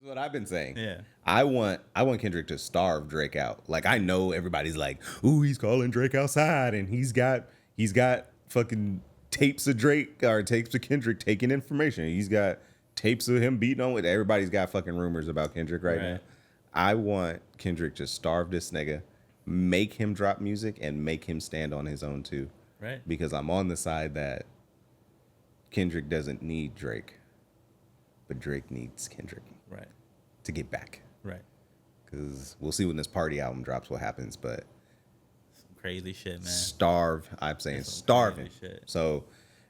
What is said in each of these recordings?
what I've been saying. Yeah. I want Kendrick to starve Drake out. Like, I know everybody's like, ooh, he's calling Drake outside and he's got fucking tapes of Drake or tapes of Kendrick taking information. He's got tapes of him beating on with everybody's got fucking rumors about Kendrick right now. I want Kendrick to starve this nigga, make him drop music and make him stand on his own too. Right. Because I'm on the side that Kendrick doesn't need Drake, but Drake needs Kendrick. Right. To get back. Right. Because we'll see when this Party album drops what happens, but some crazy shit, man. Starve. I'm saying starve him. Shit. So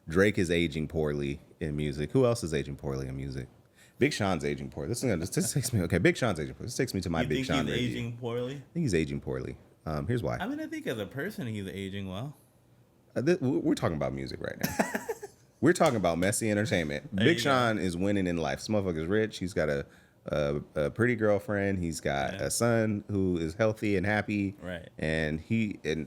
Drake is aging poorly in music. Who else is aging poorly in music? Big Sean's aging poorly. This takes me. Okay, Big Sean's aging poorly. This takes me to my Big Sean review. You think he's aging poorly? I think he's aging poorly. Here's why. I mean, I think as a person, he's aging well. We're talking about music right now. We're talking about messy entertainment. Big Sean is winning in life. This motherfucker's rich. He's got a pretty girlfriend. He's got a son who is healthy and happy. Right. And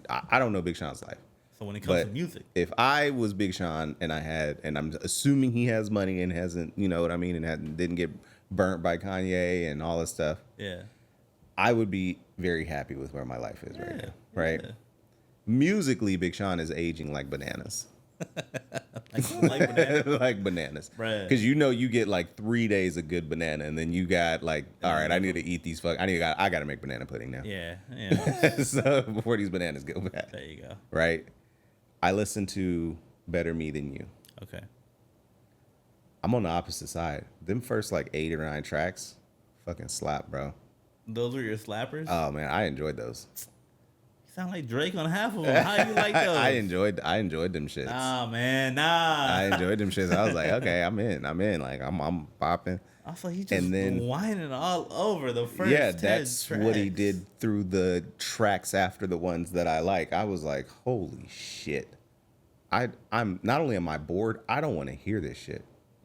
I don't know Big Sean's life. So when it comes to music, if I was Big Sean and I'm assuming he has money and hasn't, you know what I mean, and didn't get burnt by Kanye and all this stuff. Yeah. I would be very happy with where my life is right now. Right. Yeah. Musically, Big Sean is aging like bananas. like bananas? Like bananas. Right. Because you get like 3 days of good banana, and then you got like, all right, I need to eat these I got to make banana pudding now. Yeah. So before these bananas go bad. There you go. Right. I listen to Better Me Than You. Okay. I'm on the opposite side. Them first like 8 or 9 tracks, fucking slap, bro. Those were your slappers? Oh man, I enjoyed those. You sound like Drake on half of them. How do you like those? I enjoyed them shits. Nah, man, nah. I enjoyed them shits. I was like, okay, I'm in. Like I'm popping. Also, he just whining all over the first 10 that's tracks. what he did through the tracks after the ones that I like. I was like, holy shit. I'm not only am I bored, I don't want to hear this shit.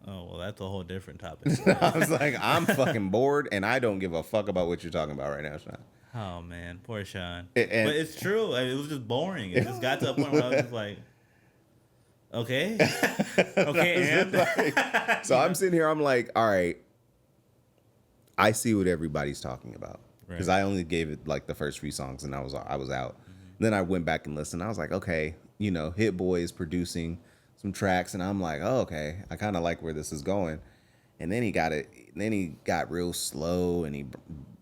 Oh, well, that's a whole different topic. I was like, I'm fucking bored, and I don't give a fuck about what you're talking about right now, Sean. Oh, man. Poor Sean. But it's true. I mean, it was just boring. It just got to a point where I was just like, okay. Okay, and? So I'm sitting here, I'm like, all right, I see what everybody's talking about. Because I only gave it like the first few songs, and I was out. Mm-hmm. Then I went back and listened. I was like, okay, Hit Boy is producing some tracks, and I'm like, oh, okay, I kind of like where this is going. And then he got real slow, and he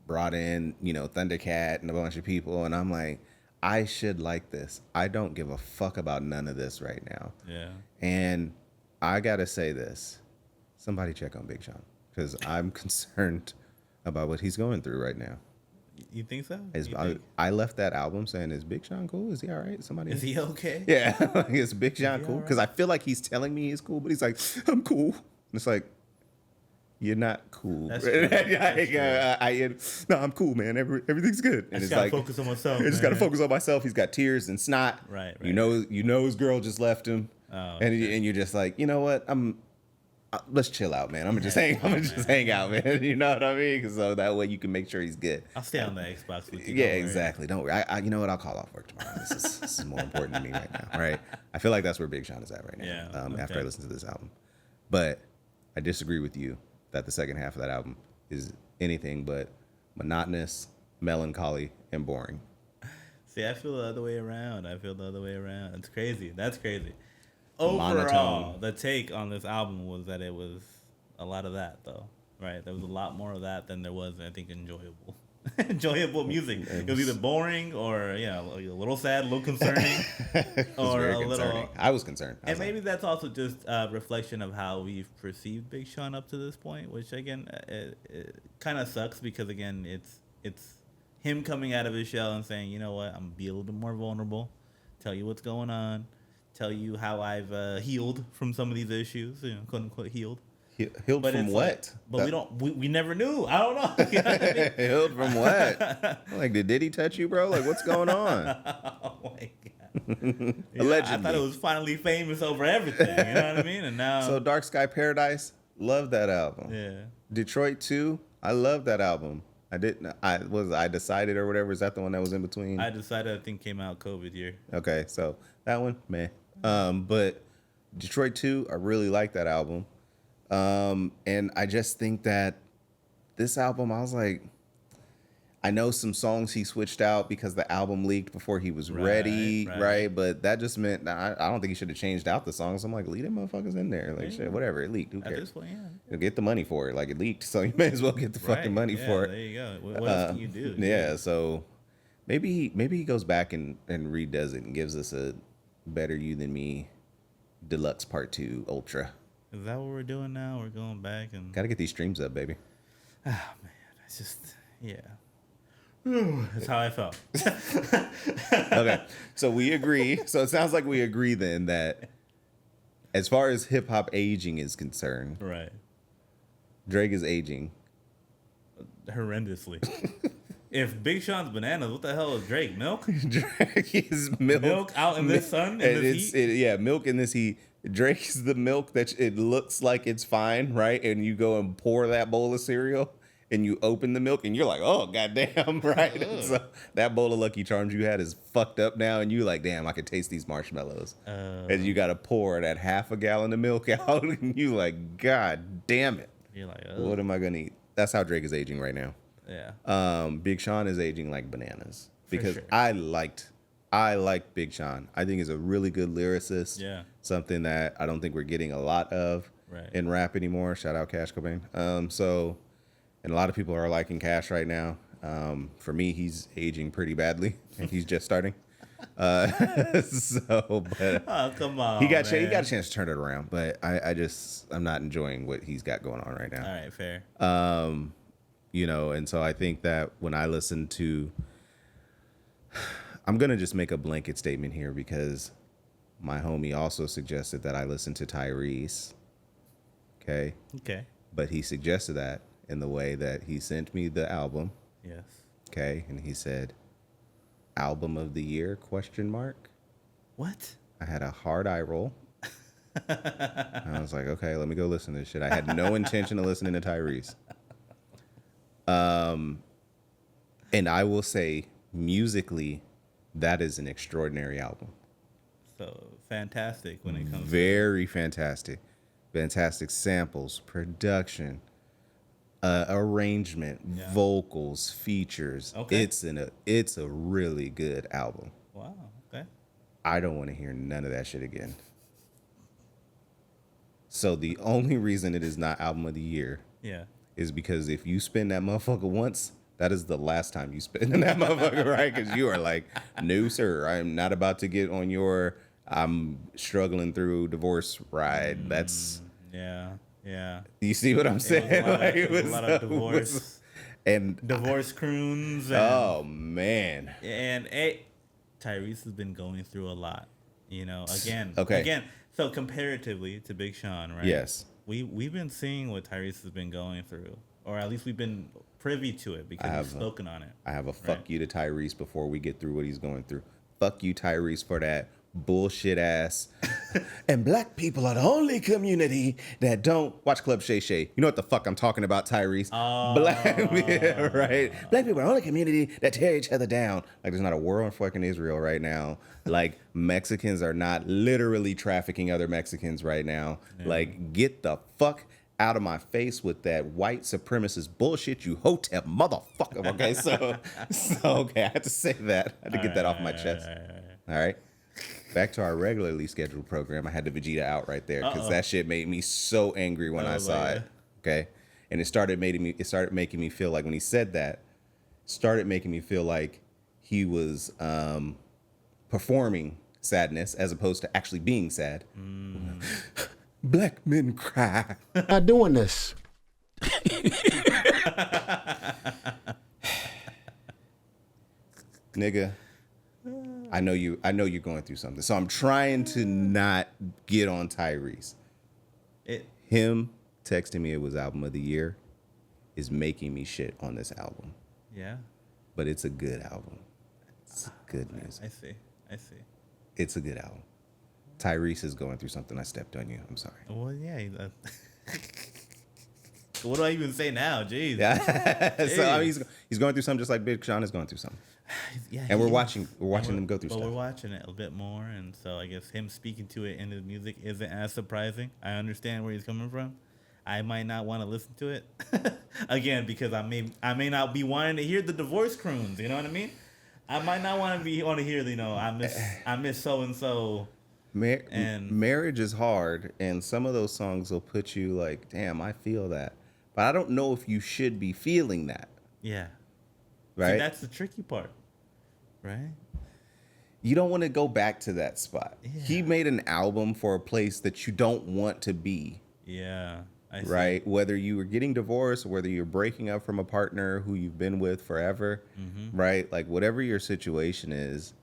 brought in, Thundercat and a bunch of people, and I'm like, I should like this. I don't give a fuck about none of this right now. Yeah. And I gotta say this: somebody check on Big Sean, because I'm concerned about what he's going through right now. You think so? I left that album saying, is Big Sean cool? Is he all right? Is he okay? Yeah. Is Big Sean cool? Because I feel like he's telling me he's cool, but he's like, I'm cool. And it's like, you're not cool. That's true. No, I'm cool, man. Everything's good. And I just gotta focus on myself. I just gotta focus on myself. He's got tears and snot. Right. You know his girl just left him. Oh, and you're just like, you know what? Let's chill out, man. I'm gonna just hang out, man. You know what I mean? So that way you can make sure he's good. I'll stay on the Xbox with you. Yeah, exactly. Don't worry. You know what? I'll call off work tomorrow. This is more important to me right now. Right? I feel like that's where Big Sean is at right now. Yeah. After I listen to this album, but I disagree with you that the second half of that album is anything but monotonous, melancholy, and boring. See, I feel the other way around. It's crazy. That's crazy. Overall, the take on this album was that it was a lot of that, though. Right? There was a lot more of that than there was, I think, enjoyable music. It was either boring or, a little sad, a little concerning, or a little. I was concerned. And maybe that's also just a reflection of how we've perceived Big Sean up to this point, which again, it kind of sucks because again, it's him coming out of his shell and saying, you know what, I'm gonna be a little bit more vulnerable, tell you what's going on. Tell you how I've healed from some of these issues, quote unquote healed. Healed but from what? We never knew. I don't know. You know what I mean? Healed from what? Like, did Diddy touch you, bro? Like, what's going on? Oh my god! Allegedly, I thought it was finally famous over everything. You know what I mean? And now, so Dark Sky Paradise, love that album. Yeah. Detroit 2, I love that album. I Decided or whatever. Is that the one that was in between? I Decided, I think, came out COVID year. Okay, so that one, man. But Detroit 2, I really like that album. And I just think that this album, I was like, I know some songs he switched out because the album leaked before he was ready, right? But that just meant I don't think he should have changed out the songs. I'm like, leave them motherfuckers in there. Like, shit, whatever. It leaked. Who cares? At this point, yeah. You'll get the money for it. Like, it leaked, so you may as well get the fucking money for it. There you go. What else can you do? Yeah, so maybe he goes back and redoes it and gives us a Better You Than Me Deluxe Part 2 Ultra. Is that what we're doing now? We're going back and... Gotta get these streams up, baby. Oh, man. It's just... Yeah. That's how I felt. Okay, so we agree. So it sounds like we agree then that as far as hip hop aging is concerned, right, Drake is aging horrendously. If Big Sean's bananas, what the hell is Drake? Milk? Drake is milk. Milk out in this sun, in this heat? Yeah, milk in this heat. Drake's the milk that it looks like it's fine, right? And you go and pour that bowl of cereal. And you open the milk and you're like, oh, goddamn, right? So that bowl of Lucky Charms you had is fucked up now. And you're like, damn, I could taste these marshmallows. And you got to pour that half a gallon of milk out. And you like, God damn it. You're like, what am I going to eat? That's how Drake is aging right now. Yeah. Big Sean is aging like bananas. Because sure. I liked Big Sean. I think he's a really good lyricist. Yeah. Something that I don't think we're getting a lot of in rap anymore. Shout out Cash Cobain. And a lot of people are liking Cash right now. For me, he's aging pretty badly, and he's just starting. Oh, come on, he got a chance to turn it around, but I'm not enjoying what he's got going on right now. All right, fair. And so I think that when I listen to, I'm gonna just make a blanket statement here because my homie also suggested that I listen to Tyrese. Okay. But he suggested that in the way that he sent me the album. Yes. Okay. And he said, album of the year, ? What? I had a hard eye roll. I was like, okay, let me go listen to this shit. I had no intention of listening to Tyrese. And I will say, musically, that is an extraordinary album. So fantastic when it comes Very fantastic. Fantastic samples, production, arrangement, vocals, features. Okay. It's a really good album. Wow. Okay. I don't want to hear none of that shit again. So the only reason it is not album of the year is because if you spin that motherfucker once, that is the last time you spin that motherfucker, right? Because you are like, no, sir, I am not about to get on your I'm struggling through divorce ride. That's... Yeah. You see what I'm saying? It was a lot of divorce. And divorce croons. And, oh, man. And Tyrese has been going through a lot. Again. So comparatively to Big Sean, right? Yes. We've been seeing what Tyrese has been going through. Or at least we've been privy to it because he's spoken on it. I have a fuck you to Tyrese before we get through what he's going through. Fuck you, Tyrese, for that bullshit ass. And black people are the only community that don't watch Club Shay Shay. You know what the fuck I'm talking about, Tyrese? Right? Black people are the only community that tear each other down. Like, there's not a war in fucking Israel right now. Like, Mexicans are not literally trafficking other Mexicans right now. Yeah. Like, get the fuck out of my face with that white supremacist bullshit, you hotep motherfucker. Okay, so okay, I had to say that. I had to get that off my chest. All right. Back to our regularly scheduled program. I had the Vegeta out right there because that shit made me so angry when I saw it. Okay, and it started making me feel like when he said that, started making me feel like he was performing sadness as opposed to actually being sad. Black men cry. Not doing this. Nigga. I know you're going through something. So I'm trying to not get on Tyrese. Him texting me it was album of the year is making me shit on this album. Yeah. But it's a good album. It's good music. I see. It's a good album. Tyrese is going through something. I stepped on you. I'm sorry. Well, yeah. What do I even say now? Jeez. Yeah. So I mean, he's going through something just like Big Sean is going through something. Yeah, and we're watching them go through stuff. But we're watching it a bit more, and so I guess him speaking to it in his music isn't as surprising. I understand where he's coming from. I might not want to listen to it again because I may not be wanting to hear the divorce croons. You know what I mean? I might not want to hear, I miss so and so. Marriage is hard, and some of those songs will put you like, damn, I feel that, but I don't know if you should be feeling that. Yeah, right. See, that's the tricky part, right? You don't want to go back to that spot. Yeah. He made an album for a place that you don't want to be. Yeah. I see. Right? Whether you were getting divorced, or whether you're breaking up from a partner who you've been with forever, right? Like whatever your situation is,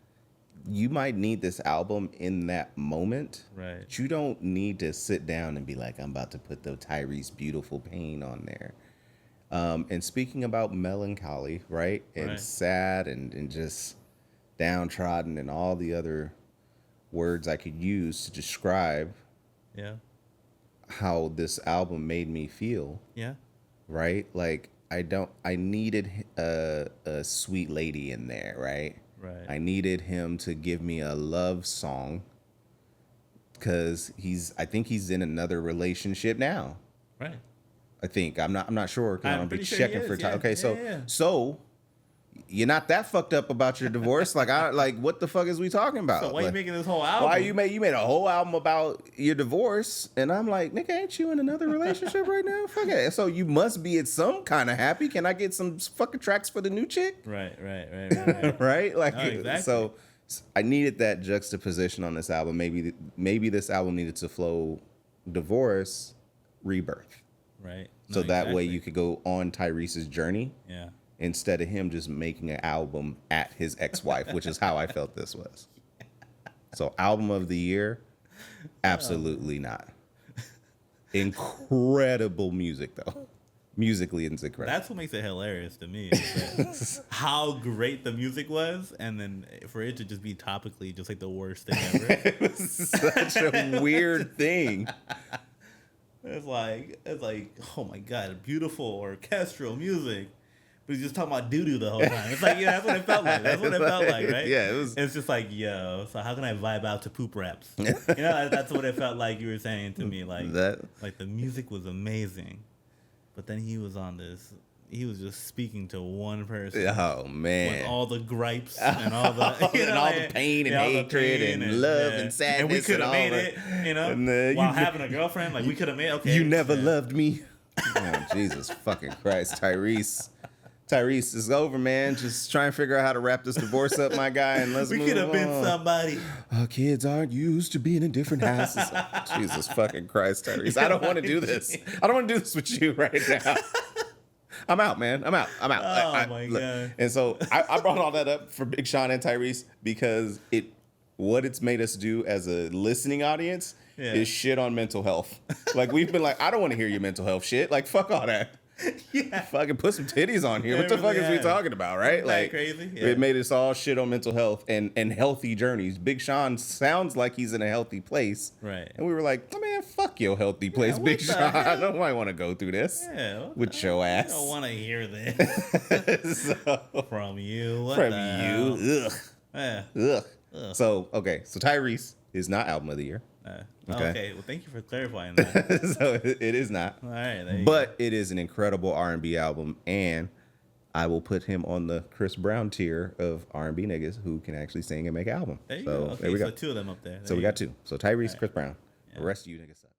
you might need this album in that moment. Right. But you don't need to sit down and be like, I'm about to put the Tyrese Beautiful Pain on there. And speaking about melancholy, right? And sad and just downtrodden and all the other words I could use to describe how this album made me feel. Yeah. Right? Like I needed a sweet lady in there, right? Right. I needed him to give me a love song because I think he's in another relationship now. Right. I think. I'm not sure. I'm be sure checking for time. Okay, so you're not that fucked up about your divorce. Like what the fuck is we talking about? So why like, you making this whole album? Why you made a whole album about your divorce? And I'm like, nigga, ain't you in another relationship right now? Fuck it. So you must be at some kind of happy. Can I get some fucking tracks for the new chick? Right. Right? Like, no, exactly. So I needed that juxtaposition on this album. Maybe this album needed to flow divorce, rebirth. Right. No, so that way you could go on Tyrese's journey. Yeah. Instead of him just making an album at his ex-wife, which is how I felt this was. So album of the year, absolutely not. Incredible music, though. Musically, it's incredible. That's what makes it hilarious to me. Is that how great the music was, and then for it to just be topically just like the worst thing ever. It was such a weird thing. It's like, oh my God, beautiful orchestral music. But he's just talking about doo-doo the whole time. It's like, yeah, that's what it felt like. That's what it felt like, right? Yeah, it was. It's just like, yo, so how can I vibe out to poop raps? You know, that's what it felt like you were saying to me. Like the music was amazing. But then he was just speaking to one person. Oh, man. With all the gripes and all the, and all the pain and hatred and love and sadness. And we could have made it, you know, while having a girlfriend. Like, we could have made it. Okay. You never loved me. Oh, Jesus fucking Christ, Tyrese. Tyrese, is over, man. Just try and figure out how to wrap this divorce up, my guy, and let's move on. We could have been somebody. Our kids aren't used to being in different houses. Jesus fucking Christ, Tyrese. I don't want to do this. I don't want to do this with you right now. I'm out, man. I'm out. Oh, my God. And so I brought all that up for Big Sean and Tyrese because what it's made us do as a listening audience is shit on mental health. Like, we've been like, I don't want to hear your mental health shit. Like, fuck all that. Yeah. Fucking put some titties on here. What the fuck is we talking about, right? Isn't like, crazy? Yeah. It made us all shit on mental health and healthy journeys. Big Sean sounds like he's in a healthy place. Right. And we were like, oh, man, fuck your healthy place, Big Sean. I don't want to go through this with your ass. I don't want to hear this from you. Ugh. Yeah. Ugh. So Tyrese is not album of the year. Okay. Well, thank you for clarifying that. So it is not. All right. But it is an incredible R&B album, and I will put him on the Chris Brown tier of R&B niggas who can actually sing and make an album. There you go. Okay, there we go. So two of them up there. So we got two. So Tyrese, Chris Brown. The rest of you niggas suck.